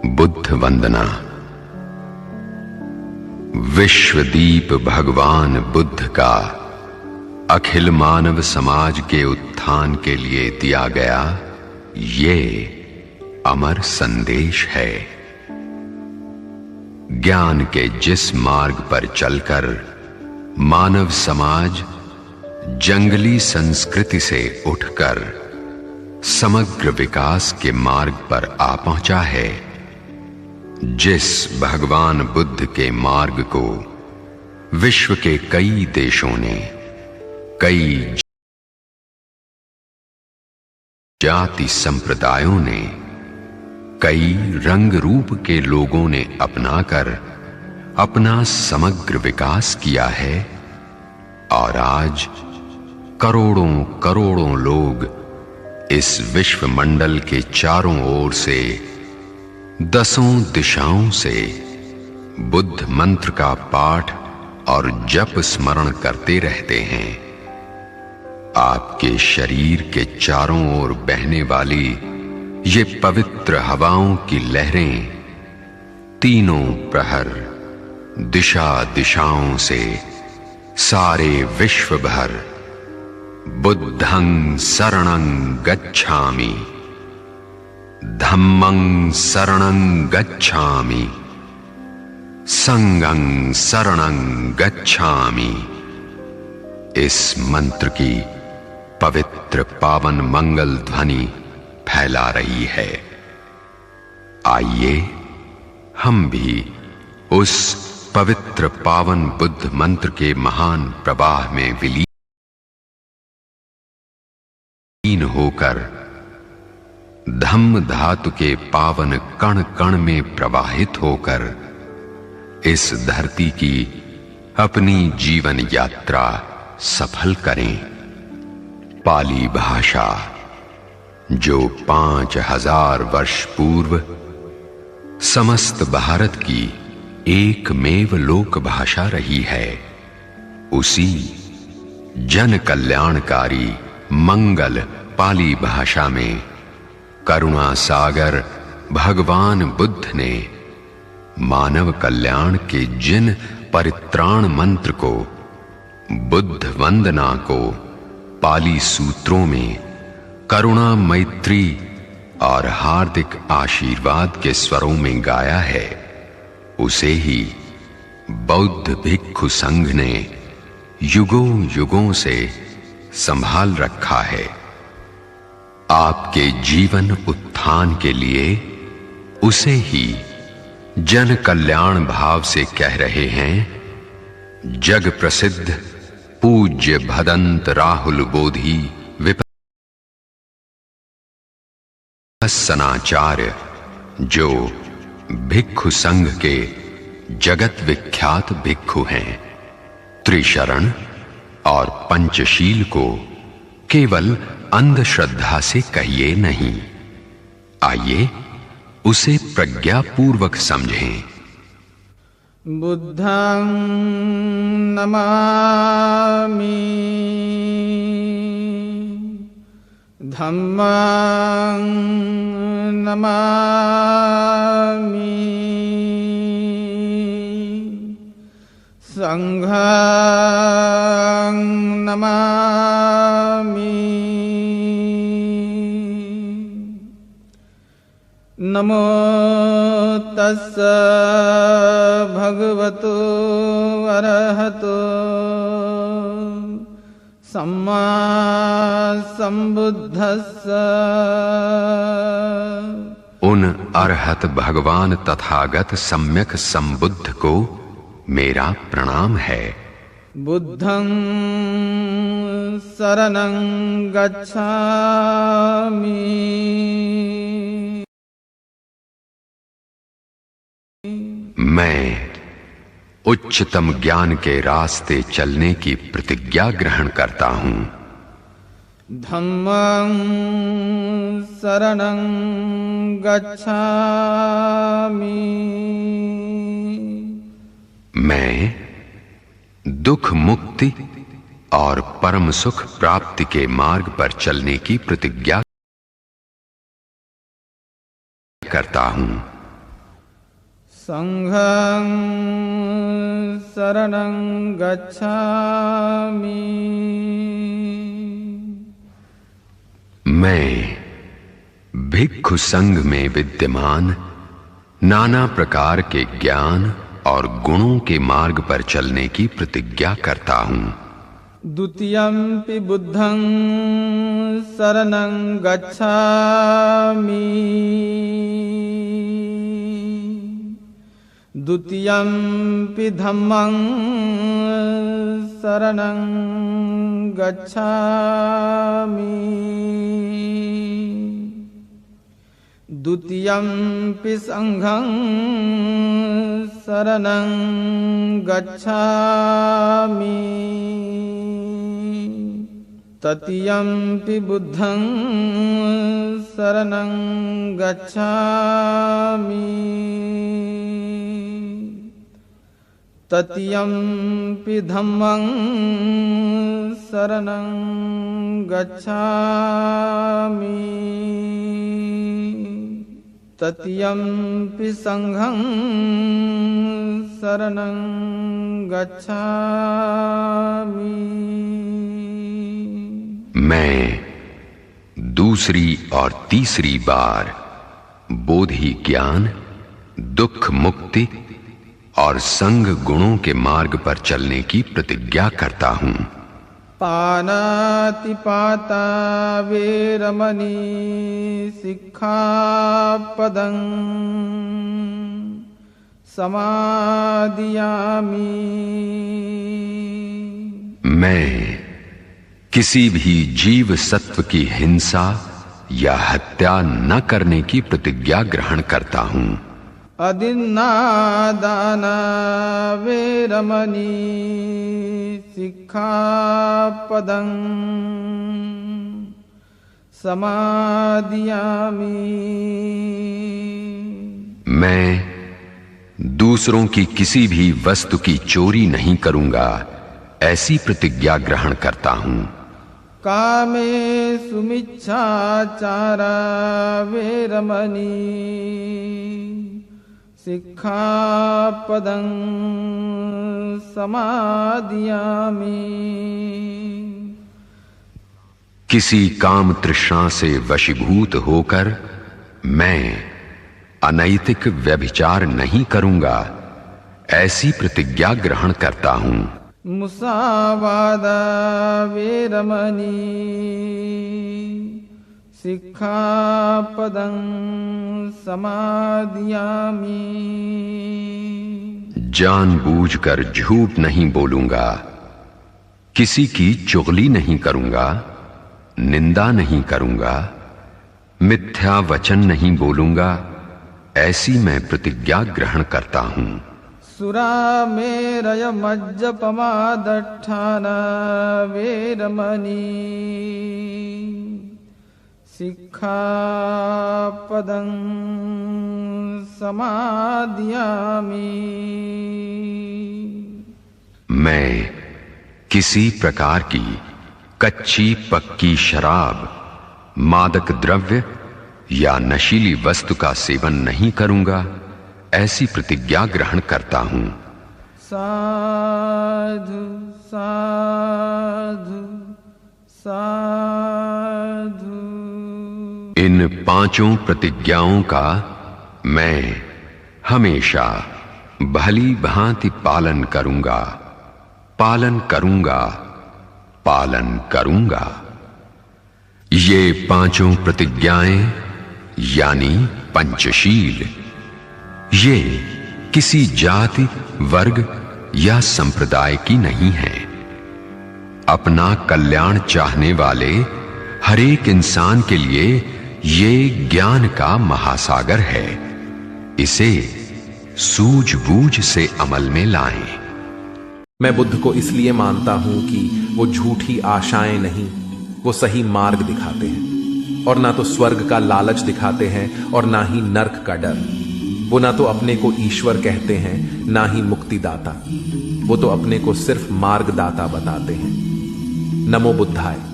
बुद्ध वंदना। विश्वदीप भगवान बुद्ध का अखिल मानव समाज के उत्थान के लिए दिया गया ये अमर संदेश है। ज्ञान के जिस मार्ग पर चलकर मानव समाज जंगली संस्कृति से उठकर समग्र विकास के मार्ग पर आ पहुंचा है, जिस भगवान बुद्ध के मार्ग को विश्व के कई देशों ने, कई जाति संप्रदायों ने, कई रंग रूप के लोगों ने अपनाकर अपना समग्र विकास किया है, और आज करोड़ों करोड़ों लोग इस विश्व मंडल के चारों ओर से, दसों दिशाओं से बुद्ध मंत्र का पाठ और जप स्मरण करते रहते हैं। आपके शरीर के चारों ओर बहने वाली ये पवित्र हवाओं की लहरें तीनों प्रहर दिशा दिशाओं से सारे विश्व भर बुद्धं शरणं गच्छामि, धम्मं शरणं गच्छामि, संघं शरणं गच्छामि इस मंत्र की पवित्र पावन मंगल ध्वनि फैला रही है। आइए हम भी उस पवित्र पावन बुद्ध मंत्र के महान प्रवाह में विलीन होकर धम्म धातु के पावन कण कण में प्रवाहित होकर इस धरती की अपनी जीवन यात्रा सफल करें। पाली भाषा जो 5000 वर्ष पूर्व समस्त भारत की एकमेव लोक भाषा रही है, उसी जन कल्याणकारी मंगल पाली भाषा में करुणा सागर भगवान बुद्ध ने मानव कल्याण के जिन परित्राण मंत्र को, बुद्ध वंदना को पाली सूत्रों में करुणा मैत्री और हार्दिक आशीर्वाद के स्वरों में गाया है, उसे ही बौद्ध भिक्षु संघ ने युगों युगों से संभाल रखा है। आपके जीवन उत्थान के लिए उसे ही जन कल्याण भाव से कह रहे हैं। जग प्रसिद्ध पूज्य भदंत राहुल बोधि विपस्सनाचार्य जो भिक्षु संघ के जगत विख्यात भिक्षु हैं, त्रिशरण और पंचशील को केवल अंधश्रद्धा से कहिए नहीं। आइए उसे प्रज्ञापूर्वक समझें। बुद्धं नमामि, धम्मं नमामि, संघं नमामि। नमो तस्स भगवतो अरहतो सम्मा संबुद्धस्स। उन अरहत भगवान तथागत सम्यक संबुद्ध को मेरा प्रणाम है। बुद्धं शरणं गच्छामि, मैं उच्चतम ज्ञान के रास्ते चलने की प्रतिज्ञा ग्रहण करता हूं। धम्मं शरणं गच्छामि, मैं दुख मुक्ति और परम सुख प्राप्ति के मार्ग पर चलने की प्रतिज्ञा करता हूं। संघं शरणं गच्छामि। मैं भिक्षु संघ में विद्यमान नाना प्रकार के ज्ञान और गुणों के मार्ग पर चलने की प्रतिज्ञा करता हूँ। द्वितीयंपि बुद्धं शरणं गच्छामि। द्वितीयंपि धम्मं शरणं गच्छामि। द्वितीयंपि संघं शरणं गच्छामि। तृतीयंपि बुद्धं शरणं गच्छामि। तृतीयंपि धम्मं शरणं गच्छामि। तृतीयंपि संघं शरणं गच्छामि। मैं दूसरी और तीसरी बार बोधि ज्ञान, दुख मुक्ति और संग गुणों के मार्ग पर चलने की प्रतिज्ञा करता हूँ। पानातिपाता वेरमणि सिक्खापदं समादियामि। मैं किसी भी जीव सत्व की हिंसा या हत्या न करने की प्रतिज्ञा ग्रहण करता हूँ। अदिन्नादाना वेरमणि सिक्खापदं समादियामि। मैं दूसरों की किसी भी वस्तु की चोरी नहीं करूंगा, ऐसी प्रतिज्ञा ग्रहण करता हूँ। कामेषु मिच्छाचारा वेरमणि सिक्खापदं समादियामि। किसी काम तृष्णा से वशीभूत होकर मैं अनैतिक व्यभिचार नहीं करूंगा, ऐसी प्रतिज्ञा ग्रहण करता हूँ। मुसावादा वेरमणि सिक्खापदं समादियामि। जानबूझकर झूठ नहीं बोलूंगा, किसी की चुगली नहीं करूंगा, निंदा नहीं करूंगा, मिथ्या वचन नहीं बोलूंगा, ऐसी मैं प्रतिज्ञा ग्रहण करता हूँ। सुरामेरय मज्जपमादट्ठाना वेरमणि सिक्खापदं समादियामि। मैं किसी प्रकार की कच्ची पक्की शराब, मादक द्रव्य या नशीली वस्तु का सेवन नहीं करूंगा, ऐसी प्रतिज्ञा ग्रहण करता हूँ। साधु साधु साधु। इन पांचों प्रतिज्ञाओं का मैं हमेशा भली भांति पालन करूंगा, पालन करूंगा, पालन करूंगा। ये पांचों प्रतिज्ञाएं यानी पंचशील, ये किसी जाति, वर्ग या संप्रदाय की नहीं है। अपना कल्याण चाहने वाले हर एक इंसान के लिए ये ज्ञान का महासागर है। इसे सूझबूझ से अमल में लाएं। मैं बुद्ध को इसलिए मानता हूं कि वो झूठी आशाएं नहीं, वो सही मार्ग दिखाते हैं, और ना तो स्वर्ग का लालच दिखाते हैं और ना ही नर्क का डर। वो ना तो अपने को ईश्वर कहते हैं, ना ही मुक्तिदाता। वो तो अपने को सिर्फ मार्गदाता बताते हैं। नमो बुद्धाय।